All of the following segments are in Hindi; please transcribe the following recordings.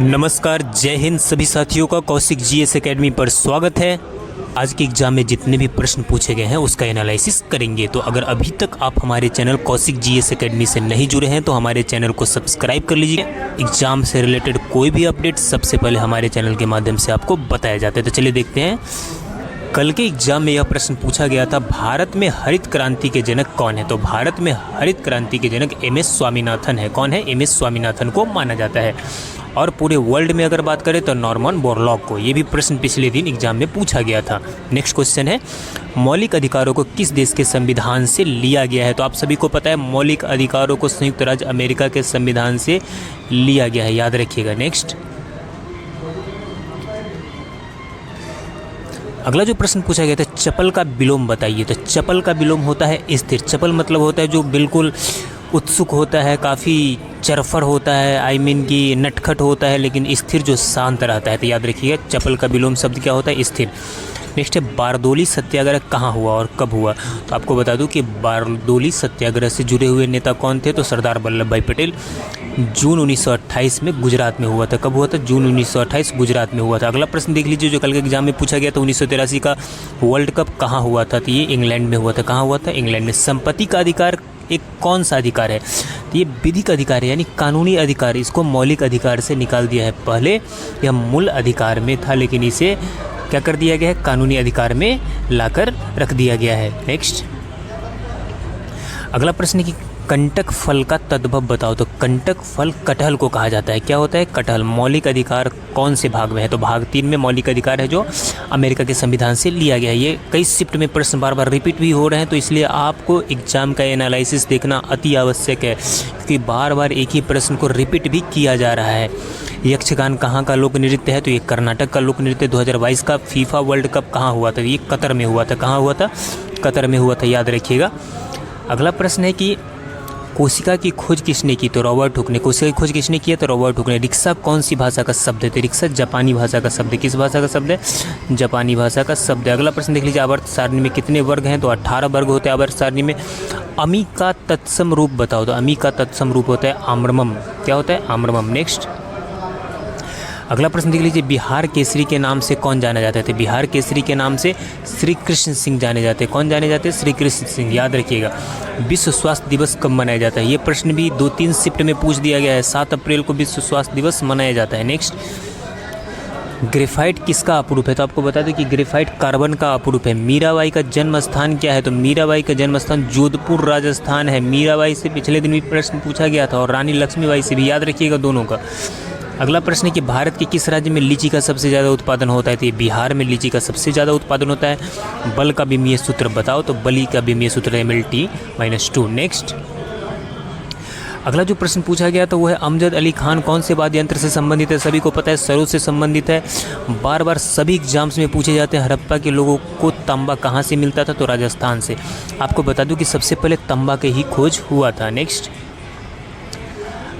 नमस्कार, जय हिंद सभी साथियों का कौशिक जीएस एकेडमी पर स्वागत है। आज के एग्जाम में जितने भी प्रश्न पूछे गए हैं उसका एनालिसिस करेंगे। तो अगर अभी तक आप हमारे चैनल कौशिक जीएस एकेडमी से नहीं जुड़े हैं तो हमारे चैनल को सब्सक्राइब कर लीजिए। एग्जाम से रिलेटेड कोई भी अपडेट सबसे पहले हमारे चैनल के माध्यम से आपको बताया जाता है। तो चलिए देखते हैं। कल के एग्जाम में यह प्रश्न पूछा गया था, भारत में हरित क्रांति के जनक कौन है। तो भारत में हरित क्रांति के जनक एम.एस. स्वामीनाथन है। कौन है? एम.एस. स्वामीनाथन को माना जाता है। और पूरे वर्ल्ड में अगर बात करें तो नॉर्मन बोरलॉग को। ये भी प्रश्न पिछले दिन एग्जाम में पूछा गया था। नेक्स्ट क्वेश्चन है, मौलिक अधिकारों को किस देश के संविधान से लिया गया है। तो आप सभी को पता है मौलिक अधिकारों को संयुक्त राज्य अमेरिका के संविधान से लिया गया है, याद रखिएगा। नेक्स्ट अगला जो प्रश्न पूछा गया था, चपल का विलोम बताइए। तो चपल का विलोम होता है स्थिर। चपल मतलब होता है जो बिल्कुल उत्सुक होता है, काफ़ी चरफर होता है, कि नटखट होता है, लेकिन स्थिर जो शांत रहता है। तो याद रखिएगा चपल का विलोम शब्द क्या होता है? स्थिर। नेक्स्ट है, बारदोली सत्याग्रह कहाँ हुआ और कब हुआ। तो आपको बता दूं कि बारदोली सत्याग्रह से जुड़े हुए नेता कौन थे। तो सरदार वल्लभ भाई पटेल। जून 1928 में गुजरात में हुआ था। कब हुआ था? जून 1928 गुजरात में हुआ था। अगला प्रश्न देख लीजिए जो कल के एग्जाम में पूछा गया था, 1983 का वर्ल्ड कप कहाँ हुआ था। तो ये इंग्लैंड में हुआ था। कहाँ हुआ था? इंग्लैंड में। संपत्ति का अधिकार एक कौन सा अधिकार है? तो ये विधिक अधिकार है, यानी कानूनी अधिकार। इसको मौलिक अधिकार से निकाल दिया है। पहले यह मूल अधिकार में था, लेकिन इसे क्या कर दिया गया है? कानूनी अधिकार में लाकर रख दिया गया है। नेक्स्ट अगला प्रश्न की कंटक फल का तद्भव बताओ। तो कंटक फल कटहल को कहा जाता है। क्या होता है? कटहल। मौलिक अधिकार कौन से भाग में है? तो भाग 3 में मौलिक अधिकार है जो अमेरिका के संविधान से लिया गया है। ये कई शिफ्ट में प्रश्न बार बार रिपीट भी हो रहे हैं, तो इसलिए आपको एग्जाम का एनालिसिस देखना अति आवश्यक है, क्योंकि बार बार एक ही प्रश्न को रिपीट भी किया जा रहा है। यक्षगान कहाँ का लोक नृत्य है? तो ये कर्नाटक का लोक नृत्य। 2022 का फीफा वर्ल्ड कप कहाँ हुआ था? ये कतर में हुआ था। कहाँ हुआ था? कतर में हुआ था, याद रखिएगा। अगला प्रश्न है कि कोशिका की खोज किसने की? तो रॉबर्ट हुक ने। कोशिका की खोज किसने की है? तो रॉबर्ट हुक ने। रिक्शा कौन सी भाषा का शब्द है? तो रिक्शा जापानी भाषा का शब्द है। किस भाषा का शब्द है? जापानी भाषा का शब्द है। अगला प्रश्न देख लीजिए, आवर्त सारणी में कितने वर्ग हैं? तो 18 वर्ग होते हैं आवर्त सारणी में। अमी का तत्सम रूप बताओ। तो अमी का तत्सम रूप होता है आम्रमम। क्या होता है? आम्रमम। नेक्स्ट अगला प्रश्न देख लीजिए, बिहार केसरी के नाम से कौन जाना जाता है? तो बिहार केसरी के नाम से श्री कृष्ण सिंह जाने जाते हैं। कौन जाने जाते हैं? श्री कृष्ण सिंह, याद रखिएगा। विश्व स्वास्थ्य दिवस कब मनाया जाता है? ये प्रश्न भी 2-3 शिफ्ट में पूछ दिया गया है। 7 अप्रैल को विश्व स्वास्थ्य दिवस मनाया जाता है। नेक्स्ट ग्रेफाइट किसका अपरूप है? तो आपको बता दें कि ग्रेफाइट कार्बन का अपरूप है। मीराबाई का जन्म स्थान क्या है? तो मीराबाई का जन्म स्थान जोधपुर राजस्थान है। मीराबाई से पिछले दिन भी प्रश्न पूछा गया था, और रानी लक्ष्मीबाई से भी, याद रखिएगा दोनों का। अगला प्रश्न है कि भारत के किस राज्य में लीची का सबसे ज़्यादा उत्पादन होता है? तो ये बिहार में लीची का सबसे ज़्यादा उत्पादन होता है। बल का विमीय सूत्र बताओ। तो बली का विमीय सूत्र MLT-2। नेक्स्ट अगला जो प्रश्न पूछा गया तो वो है, अमजद अली खान कौन से वाद्य यंत्र से संबंधित है? सभी को पता है सरोद से संबंधित है। बार बार सभी एग्जाम्स में पूछे जाते हैं। हड़प्पा के लोगों को तांबा कहाँ से मिलता था? तो राजस्थान से। आपको बता दूँ कि सबसे पहले तांबा के ही खोज हुआ था। नेक्स्ट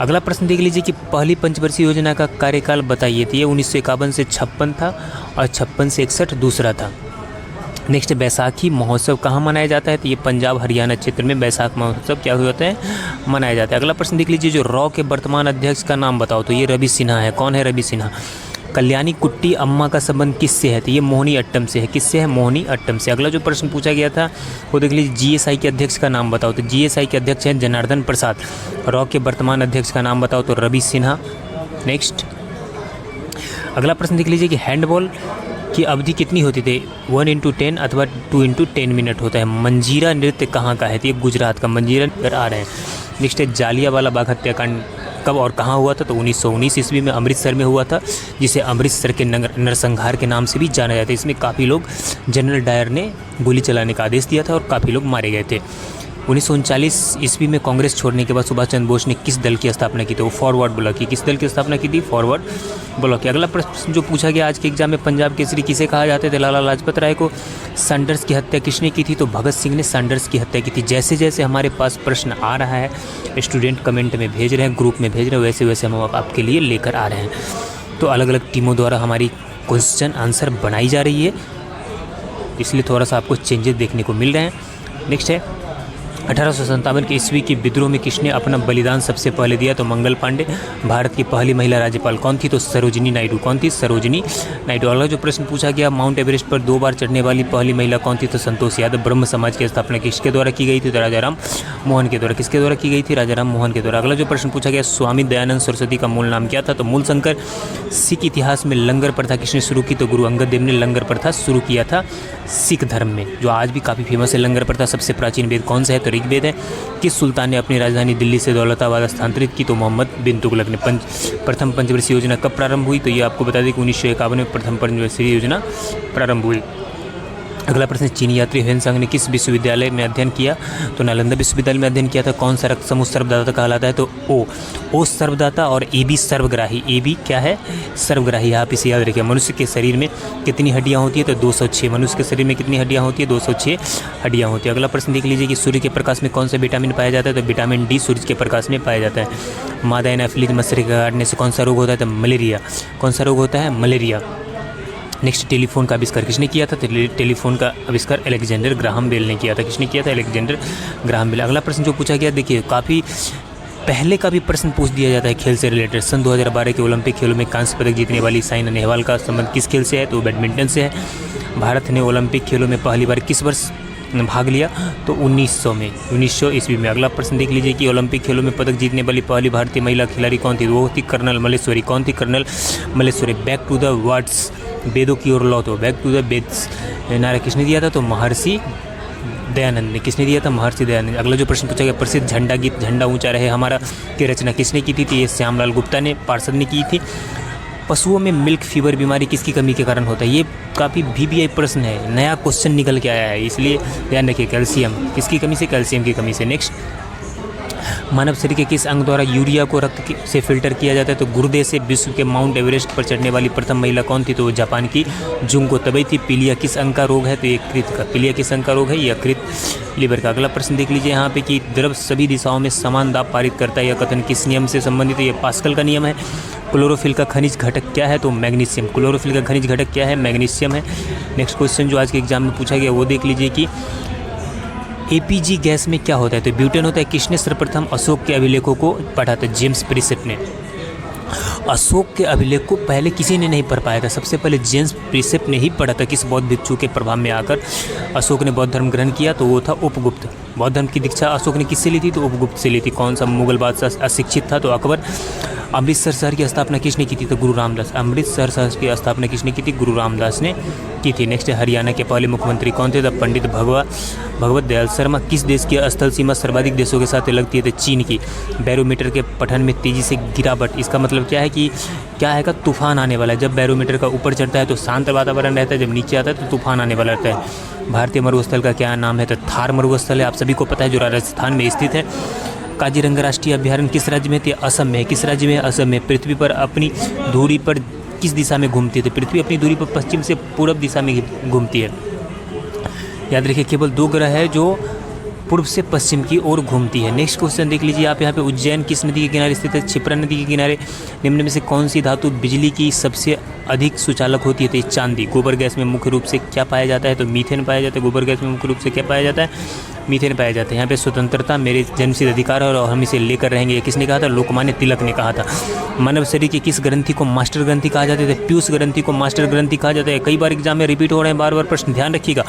अगला प्रश्न देख लीजिए कि पहली पंचवर्षीय योजना का कार्यकाल बताइए। तो ये 1951 से 56 था, और 56 से 61 दूसरा था। नेक्स्ट बैसाखी महोत्सव कहाँ मनाया जाता है? तो ये पंजाब हरियाणा क्षेत्र में बैसाख महोत्सव क्या होता है? मनाया जाता है। अगला प्रश्न देख लीजिए, जो रॉ के वर्तमान अध्यक्ष का नाम बताओ। तो ये रवि सिन्हा है। कौन है? रवि सिन्हा। कल्याणी कुट्टी अम्मा का संबंध किससे है? तो ये मोहिनी अट्टम से है। किससे है? मोहिनी अट्टम से। अगला जो प्रश्न पूछा गया था वो देख लीजिए, जीएसआई के अध्यक्ष का नाम बताओ। तो जीएसआई के अध्यक्ष हैं जनार्दन प्रसाद। रॉ के वर्तमान अध्यक्ष का नाम बताओ। तो रवि सिन्हा। नेक्स्ट अगला प्रश्न देख लीजिए कि हैंडबॉल की अवधि कितनी होती थी? 1x10 अथवा 2x10 मिनट होता है। मंजीरा नृत्य कहाँ का है? तो ये गुजरात का मंजीरा नृत्य आ रहे हैं। नेक्स्ट है, जालियांवाला बाग हत्याकांड कब और कहाँ हुआ था? तो 1919 ईस्वी में अमृतसर में हुआ था, जिसे अमृतसर के नरसंहार के नाम से भी जाना जाता है। इसमें काफ़ी लोग, जनरल डायर ने गोली चलाने का आदेश दिया था और काफ़ी लोग मारे गए थे। 1939 ईस्वी में कांग्रेस छोड़ने के बाद सुभाष चंद्र बोस ने किस दल की स्थापना की थी? वो फॉरवर्ड ब्लॉक की। किस दल की स्थापना की थी? फॉरवर्ड ब्लॉक की। अगला प्रश्न जो पूछा गया आज के एग्जाम में, पंजाब केसरी किसे कहा जाते थे? लाला लाजपत राय को। सैंडर्स की हत्या किसने की थी? तो भगत सिंह ने सैंडर्स की हत्या की थी। जैसे जैसे हमारे पास प्रश्न आ रहा है, स्टूडेंट कमेंट में भेज रहे हैं, ग्रुप में भेज रहे हैं, वैसे वैसे हम आपके लिए लेकर आ रहे हैं। तो अलग अलग टीमों द्वारा हमारी क्वेश्चन आंसर बनाई जा रही है, इसलिए थोड़ा सा आपको चेंजेस देखने को मिल रहे हैं। नेक्स्ट है, 1857 के ईस्वी की विद्रोह में किसने अपना बलिदान सबसे पहले दिया? तो मंगल पांडे। भारत की पहली महिला राज्यपाल कौन थी? तो सरोजिनी नायडू। कौन थी? सरोजिनी नायडू। अगला जो प्रश्न पूछा गया, माउंट एवरेस्ट पर 2 बार चढ़ने वाली पहली महिला कौन थी? तो संतोष यादव। ब्रह्म समाज की स्थापना किसके द्वारा की गई थी? तो राजा राम मोहन के द्वारा। किसके द्वारा की गई थी? राजा राम मोहन के द्वारा। अगला जो प्रश्न पूछा गया, स्वामी दयानंद सरस्वती का मूल नाम क्या था? तो मूल शंकर। सिख इतिहास में लंगर प्रथा किसने शुरू की? तो गुरु अंगद देव ने लंगर प्रथा शुरू किया था सिख धर्म में, जो आज भी काफ़ी फेमस है लंगर प्रथा। सबसे प्राचीन वेद कौन सा है? तो ऋग्वेद है। किस सुल्तान ने अपनी राजधानी दिल्ली से दौलताबाद स्थानांतरित की? तो मोहम्मद बिन तुगलक ने। प्रथम पंचवर्षीय योजना कब प्रारंभ हुई? तो ये आपको बता दें कि 1951 में प्रथम पंचवर्षीय योजना प्रारंभ हुई। अगला प्रश्न, चीनी यात्री ह्वेनसांग ने किस विश्वविद्यालय में अध्ययन किया? तो नालंदा विश्वविद्यालय में अध्ययन किया था। कौन सा रक्त समूह सर्वदाता कहलाता है? तो ओ सर्वदाता और ए बी सर्वग्राही। ए बी क्या है? सर्वग्राही। आप इसे याद रखिए। मनुष्य के शरीर में कितनी हड्डियां होती है? तो 206। मनुष्य के शरीर में कितनी हड्डियां होती है? 206 हड्डियां होती है। अगला प्रश्न देख लीजिए कि सूर्य के प्रकाश में कौन सा विटामिन पाया जाता है? तो विटामिन डी सूर्य के प्रकाश में पाया जाता है। मादा एनाफिलीज मच्छर के काटने से कौन सा रोग होता है? तो मलेरिया। कौन सा रोग होता है? मलेरिया। नेक्स्ट, टेलीफोन का आविष्कार किसने किया था? टेलीफोन का आविष्कार अलेक्जेंडर ग्राहम बेल ने किया था। किसने किया था? Alexander Graham Bell. अगला प्रश्न जो पूछा गया, देखिए काफ़ी पहले का भी प्रश्न पूछ दिया जाता है खेल से रिलेटेड। सन 2012 के ओलंपिक खेलों में कांस्य पदक जीतने वाली साइना नेहवाल का संबंध किस खेल से है? तो बैडमिंटन से है। भारत ने ओलंपिक खेलों में पहली बार किस वर्ष भाग लिया? तो 1900 ईस्वी में। अगला प्रश्न देख लीजिए कि ओलंपिक खेलों में पदक जीतने वाली पहली भारतीय महिला खिलाड़ी कौन थी? वो थी कर्नल मल्लेश्वरी। कौन थी? Colonel Malleshwari. Back to the words, वेदों की ओर लौटो। बैक टू द वेद्स नारा किसने दिया था? तो महर्षि दयानंद ने। किसने दिया था? महर्षि दयानंद। अगला जो प्रश्न पूछा गया, प्रसिद्ध झंडा गीत झंडा ऊंचा रहे हमारा की रचना किसने की थी? तो ये श्यामलाल गुप्ता ने, पार्षद ने की थी। पशुओं में मिल्क फीवर बीमारी किसकी कमी के कारण होता है? ये काफ़ी VBI प्रश्न है, नया क्वेश्चन निकल के आया है, इसलिए ध्यान रखिए। कैल्शियम। किसकी कमी से? कैल्शियम की कमी से। नेक्स्ट, मानव शरीर के किस अंग द्वारा यूरिया को रक्त से फिल्टर किया जाता है? तो गुर्दे से। विश्व के माउंट एवरेस्ट पर चढ़ने वाली प्रथम महिला कौन थी? तो जापान की जुंको तबई थी। पीलिया किस अंग का रोग है? तो ये कृत का। पीलिया किस अंग का रोग है? यह कृत लीवर का। अगला प्रश्न देख लीजिए यहाँ पे कि द्रव सभी दिशाओं में समान दाब पारित करता है, यह कथन किस नियम से संबंधित है? ये पास्कल का नियम है। क्लोरोफिल का खनिज घटक क्या है? तो मैग्नीशियम। क्लोरोफिल का खनिज घटक क्या है? मैग्नीशियम है। नेक्स्ट क्वेश्चन जो आज के एग्जाम में पूछा गया वो देख लीजिए कि APG गैस में क्या होता है? तो ब्यूटेन होता है। किसने सर्वप्रथम अशोक के अभिलेखों को पढ़ा था? जेम्स प्रिसेप ने। अशोक के अभिलेख को पहले किसी ने नहीं पढ़ पाया था, सबसे पहले जेम्स प्रिसेप ने ही पढ़ा था। किस बौद्ध भिक्षु के प्रभाव में आकर अशोक ने बौद्ध धर्म ग्रहण किया? तो वो था उपगुप्त। बौद्ध धर्म की दीक्षा अशोक ने किससे ली थी? तो उपगुप्त से ली थी। कौन सा मुगल बादशाह अशिक्षित था? तो अकबर। अमृतसर शहर की स्थापना किसने की थी? तो गुरु रामदास। अमृतसर शहर की स्थापना किसने की थी? गुरु रामदास ने की थी। नेक्स्ट, हरियाणा के पहले मुख्यमंत्री कौन थे? तो पंडित भगवत दयाल शर्मा। किस देश की स्थल सीमा सर्वाधिक देशों के साथ लगती है? तो चीन की। बैरोमीटर के पठन में तेजी से गिरावट, इसका मतलब क्या है कि क्या है का तूफान आने वाला है। जब बैरोमीटर का ऊपर चढ़ता है तो शांत वातावरण रहता है, जब नीचे आता है तो तूफान आने वाला रहता है। भारतीय मरुस्थल का क्या नाम है? तो थार मरुस्थल है, आप सभी को पता है, जो राजस्थान में स्थित है। काजीरंगा राष्ट्रीय अभ्यारण्य किस राज्य में? तो असम में। किस राज्य में? असम में। पृथ्वी पर अपनी धुरी पर किस दिशा में घूमती है? तो पृथ्वी अपनी धुरी पर पश्चिम से पूर्व दिशा में घूमती है। याद रखिए, केवल 2 ग्रह है जो पूर्व से पश्चिम की ओर घूमती है। नेक्स्ट क्वेश्चन देख लीजिए आप यहाँ पे, उज्जैन किस नदी के किनारे स्थित है? क्षिप्रा नदी के किनारे। निम्न में से कौन सी धातु बिजली की सबसे अधिक सुचालक होती है? तो चांदी। गोबर गैस में मुख्य रूप से क्या पाया जाता है? तो मीथेन पाया जाता है। गोबर गैस में मुख्य रूप से क्या पाया जाता है? मीथेन पाया जाता है। यहाँ पे स्वतंत्रता मेरे जन्मसिद्ध अधिकार है और हम इसे लेकर रहेंगे, ये किसने कहा था? लोकमान्य तिलक ने कहा था। मानव शरीर की किस ग्रंथि को मास्टर ग्रंथि कहा जाता है? पीयूष ग्रंथि को मास्टर ग्रंथि कहा जाता है। कई बार एग्जाम में रिपीट हो रहे हैं, बार बार प्रश्न, ध्यान रखिएगा।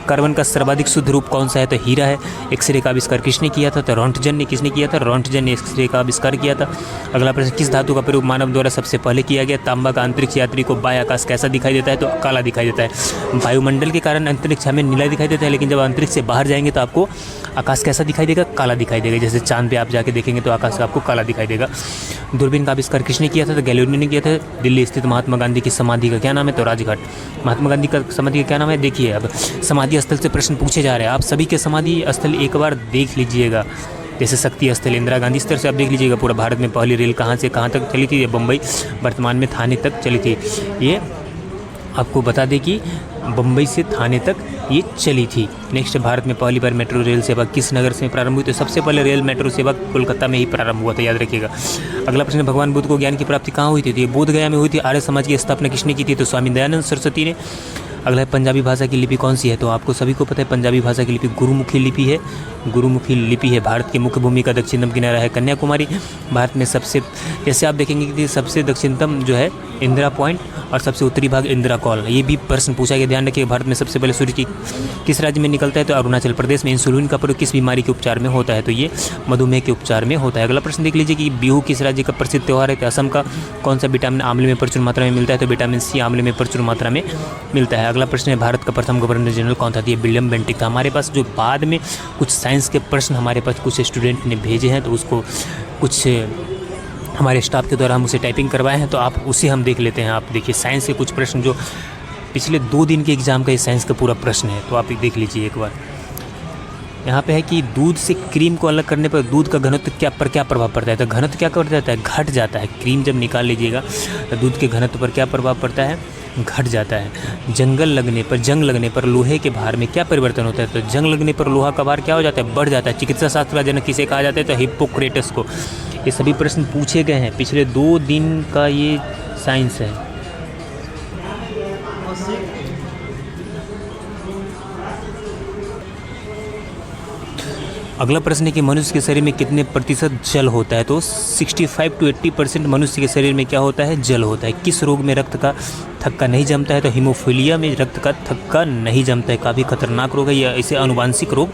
कार्बन का सर्वाधिक शुद्ध रूप कौन सा है? तो हीरा है। एक्सरे का आविष्कार किसने किया था? तो रोंटगन ने। किसने किया था? रोंटगन ने एक्सरे का आविष्कार किया था। अगला प्रश्न, किस धातु का प्रयोग मानव द्वारा सबसे पहले किया गया? तांबा का। अंतरिक्ष यात्री को बाह्य आकाश कैसा दिखाई देता है? तो काला दिखाई देता है। वायुमंडल के कारण अंतरिक्ष हमें नीला दिखाई देता है, लेकिन जब अंतरिक्ष से बाहर जाएंगे तो आपको आकाश कैसा दिखाई देगा? काला दिखाई देगा। जैसे चांद पे आप जाके देखेंगे तो आकाश आपको काला दिखाई देगा। दूरबीन का आविष्कार किसने किया था? तो गैलीलियो ने किया था। दिल्ली स्थित महात्मा गांधी की समाधि का क्या नाम है? तो राजघाट। महात्मा गांधी का समाधि का क्या नाम है? देखिए, अब समाधि स्थल से प्रश्न पूछे जा रहे हैं, आप सभी के समाधि स्थल एक बार देख लीजिएगा। जैसे शक्ति स्थल इंदिरा गांधी स्थल से आप देख लीजिएगा, पूरा भारत में पहली रेल कहाँ से कहाँ तक चली थी? ये बम्बई, वर्तमान में थाने तक चली थी। ये आपको बता दें कि बम्बई से थाने तक ये चली थी। नेक्स्ट, भारत में पहली बार मेट्रो रेल सेवा किस नगर से प्रारंभ हुई? तो सबसे पहले रेल मेट्रो सेवा कोलकाता में ही प्रारंभ हुआ था, याद रखिएगा। अगला प्रश्न, भगवान बुद्ध को ज्ञान की प्राप्ति कहाँ हुई थी? तो ये बोध गया में हुई थी। आर्य समाज की स्थापना किसने की थी? तो स्वामी दयानंद सरस्वती ने। अगला है पंजाबी भाषा की लिपि कौन सी है, तो आपको सभी को पता है पंजाबी भाषा की लिपि गुरुमुखी लिपि है। गुरुमुखी लिपि है। भारत की मुख्य भूमि का दक्षिणतम किनारा है कन्याकुमारी। भारत में सबसे, जैसे आप देखेंगे कि सबसे दक्षिणतम जो है इंदिरा पॉइंट और सबसे उत्तरी भाग इंदिरा कॉल। ये भी प्रश्न पूछा गया, ध्यान रखिए। भारत में सबसे पहले सूर्य की किस राज्य में निकलता है, तो अरुणाचल प्रदेश में। इंसुलिन का प्रयोग किस बीमारी के उपचार में होता है, तो ये मधुमेह के उपचार में होता है। अगला प्रश्न देख लीजिए कि बिहू किस राज्य का प्रसिद्ध त्यौहार है, तो असम का। कौन सा विटामिन आंवले में प्रचुर मात्रा में मिलता है, तो विटामिन सी आंवले में प्रचुर मात्रा में मिलता है। अगला प्रश्न है भारत का प्रथम गवर्नर जनरल कौन था, तो ये विलियम बेंटिक था। हमारे पास जो बाद में कुछ साइंस के प्रश्न हमारे पास कुछ स्टूडेंट ने भेजे हैं, तो उसको कुछ हमारे स्टाफ के द्वारा हम उसे टाइपिंग करवाए हैं, तो आप उसे हम देख लेते हैं। आप देखिए साइंस के कुछ प्रश्न जो पिछले 2 दिन के एग्ज़ाम का ये साइंस का पूरा प्रश्न है, तो आप देख लीजिए एक बार। यहाँ पे है कि दूध से क्रीम को अलग करने पर दूध का घनत्व क्या प्रभाव पड़ता है, तो घनत्व क्या कर जाता है, घट जाता है। क्रीम जब निकाल लीजिएगा तो दूध के घनत्व पर क्या प्रभाव पड़ता है, घट जाता है। जंग लगने पर लोहे के भार में क्या परिवर्तन होता है, तो जंग लगने पर लोहा का भार क्या हो जाता है, बढ़ जाता है। चिकित्सा शास्त्र का जनक किसे कहा जाता है, तो हिप्पोक्रेटस को। ये सभी प्रश्न पूछे गए हैं, पिछले 2 दिन का ये साइंस है। अगला प्रश्न है कि मनुष्य के शरीर में कितने प्रतिशत जल होता है, तो 65 to 80% मनुष्य के शरीर में क्या होता है, जल होता है। किस रोग में रक्त का थक्का नहीं जमता है, तो हीमोफीलिया में रक्त का थक्का नहीं जमता है। काफ़ी खतरनाक रोग है, या इसे आनुवांशिक रोग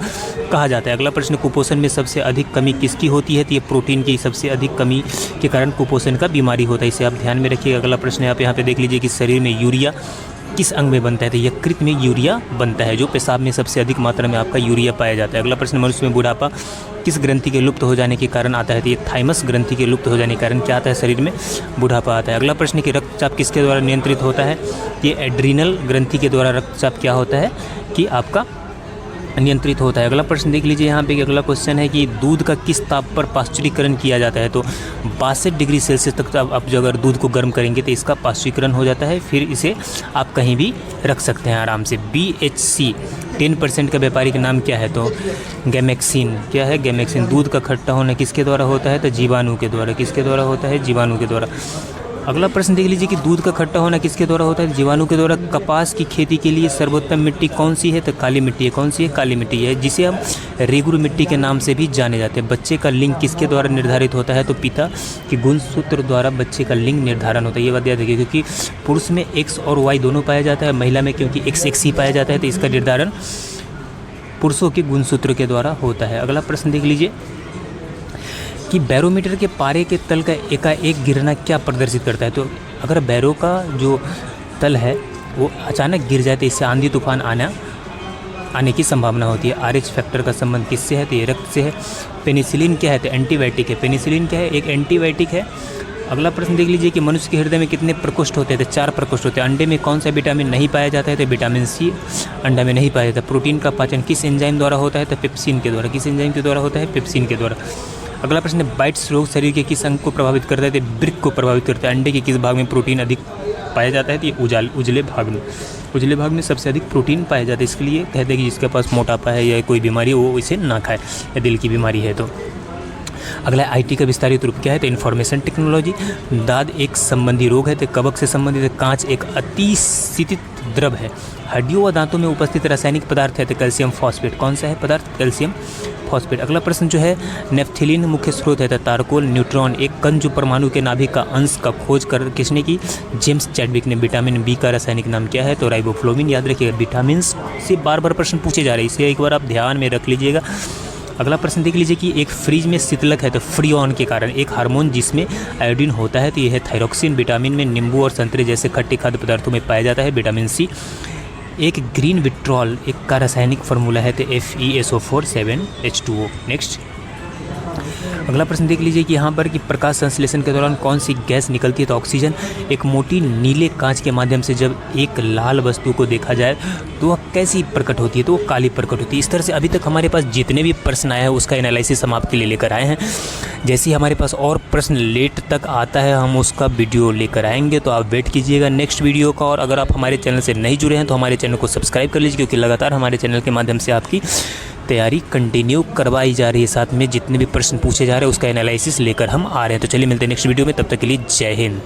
कहा जाता है। अगला प्रश्न, कुपोषण में सबसे अधिक कमी किसकी होती है, तो ये प्रोटीन की सबसे अधिक कमी के कारण कुपोषण का बीमारी होता है। इसे आप ध्यान में रखिए। अगला प्रश्न है, आप यहाँ पे देख लीजिए कि शरीर में यूरिया किस अंग में बनता है, तो यकृत में यूरिया बनता है, जो पेशाब में सबसे अधिक मात्रा में आपका यूरिया पाया जाता है। अगला प्रश्न, मनुष्य में बुढ़ापा किस ग्रंथि के लुप्त हो जाने के कारण आता है, तो ये थाइमस ग्रंथि के लुप्त हो जाने के कारण क्या आता है, शरीर में बुढ़ापा आता है। अगला प्रश्न कि रक्तचाप किसके द्वारा नियंत्रित होता है, ये एड्रीनल ग्रंथि के द्वारा रक्तचाप क्या होता है कि आपका नियंत्रित होता है। अगला प्रश्न देख लीजिए यहाँ पे, अगला क्वेश्चन है कि दूध का किस ताप पर पाश्चुरीकरण किया जाता है, तो 62 डिग्री सेल्सियस तक आप जो अगर दूध को गर्म करेंगे तो इसका पाश्चुरीकरण हो जाता है। फिर इसे आप कहीं भी रख सकते हैं आराम से। BHC 10% का व्यापारिक नाम क्या है, तो गैमेक्सिन। क्या है, गैमेक्सिन। दूध का खट्टा होना किसके द्वारा होता है, तो जीवाणु के द्वारा। किसके द्वारा होता है, जीवाणु के द्वारा। अगला प्रश्न देख लीजिए कि दूध का खट्टा होना किसके द्वारा होता है, जीवाणु के द्वारा। कपास की खेती के लिए सर्वोत्तम मिट्टी कौन सी है, तो काली मिट्टी है। कौन सी है, काली मिट्टी है, जिसे हम रेगुर मिट्टी के नाम से भी जाने जाते हैं। बच्चे का लिंग किसके द्वारा निर्धारित होता है, तो पिता के गुणसूत्र द्वारा बच्चे का लिंग निर्धारण होता है। ये बात याद रखिए, क्योंकि पुरुष में X और Y दोनों पाया जाता है, महिला में क्योंकि XX ही पाया जाता है, तो इसका निर्धारण पुरुषों के गुणसूत्र के द्वारा होता है। अगला प्रश्न देख लीजिए कि बैरोमीटर के पारे के तल का एकाएक गिरना क्या प्रदर्शित करता है, तो अगर बैरो का जो तल है वो अचानक गिर जाए तो इससे आंधी तूफान आने की संभावना होती है। RH फैक्टर का संबंध किससे है, तो ये रक्त से है। पेनिसिलिन क्या है, तो एंटीबायोटिक है। पेनिसिलिन क्या है, एक एंटीबायोटिक है। अगला प्रश्न देख लीजिए कि मनुष्य के हृदय में कितने प्रकोष्ठ होते हैं, तो 4 प्रकोष्ठ होते हैं। अंडे में कौन सा विटामिन नहीं पाया जाता है, तो विटामिन C अंडा में नहीं पाया जाता। प्रोटीन का पाचन किस एंजाइम द्वारा होता है, तो पेप्सिन के द्वारा। किस एंजाइम के द्वारा होता है, पेप्सिन के द्वारा। अगला प्रश्न है, बाइट्स रोग शरीर के किस अंग को प्रभावित करता है, तो वृक्क को प्रभावित करता है। अंडे के किस भाग में प्रोटीन अधिक पाया जाता है, तो ये उजले भाग में। उजले भाग में सबसे अधिक प्रोटीन पाया जाता है। इसके लिए कहते हैं कि जिसके पास मोटापा है या कोई बीमारी है वो इसे ना खाए, या दिल की बीमारी है तो। अगला IT का विस्तारित रूप क्या है, तो इन्फॉर्मेशन टेक्नोलॉजी। दाद एक संबंधी रोग है, तो कवक से संबंधित है। कांच एक अतिशीतित द्रव है। हड्डियों व दांतों में उपस्थित रासायनिक पदार्थ है, तो कैल्शियम फॉस्फेट। कौन सा है पदार्थ, कैल्शियम फॉस्फेट। अगला प्रश्न जो है, नेफ्थिलीन मुख्य स्रोत है, तो तारकोल। न्यूट्रॉन एक कण जो परमाणु के नाभिक का अंश का खोज कर किसने की, जेम्स चैडविक ने। विटामिन B का रासायनिक नाम क्या है, तो राइबोफ्लोविन। याद रखिएगा, विटामिन से बार बार प्रश्न पूछे जा रहे हैं, इसे एक बार आप ध्यान में रख लीजिएगा। अगला प्रश्न देख लीजिए कि एक फ्रिज में शीतलक है, तो फ्रीऑन के कारण। एक हार्मोन जिसमें आयोडीन होता है, तो यह है थायरोक्सिन। विटामिन में नींबू और संतरे जैसे खट्टे खाद्य पदार्थों में पाया जाता है, विटामिन C। एक ग्रीन विट्रॉल एक का रासायनिक फार्मूला है, तो FeSO4 7H2O। नेक्स्ट अगला प्रश्न देख लीजिए कि यहाँ पर कि प्रकाश संश्लेषण के दौरान कौन सी गैस निकलती है, तो ऑक्सीजन। एक मोटी नीले कांच के माध्यम से जब एक लाल वस्तु को देखा जाए तो वह कैसी प्रकट होती है, तो वो काली प्रकट होती है। इस तरह से अभी तक हमारे पास जितने भी प्रश्न आए हैं उसका एनालिसिस हम आपके लिए लेकर आए हैं। जैसे ही हमारे पास और प्रश्न लेट तक आता है हम उसका वीडियो लेकर आएंगे, तो आप वेट कीजिएगा नेक्स्ट वीडियो का। और अगर आप हमारे चैनल से नहीं जुड़े हैं तो हमारे चैनल को सब्सक्राइब कर लीजिए, क्योंकि लगातार हमारे चैनल के माध्यम से आपकी तैयारी कंटिन्यू करवाई जा रही है। साथ में जितने भी प्रश्न पूछे जा रहे हैं उसका एनालिसिस लेकर हम आ रहे हैं। तो चलिए मिलते हैं नेक्स्ट वीडियो में, तब तक के लिए जय हिंद।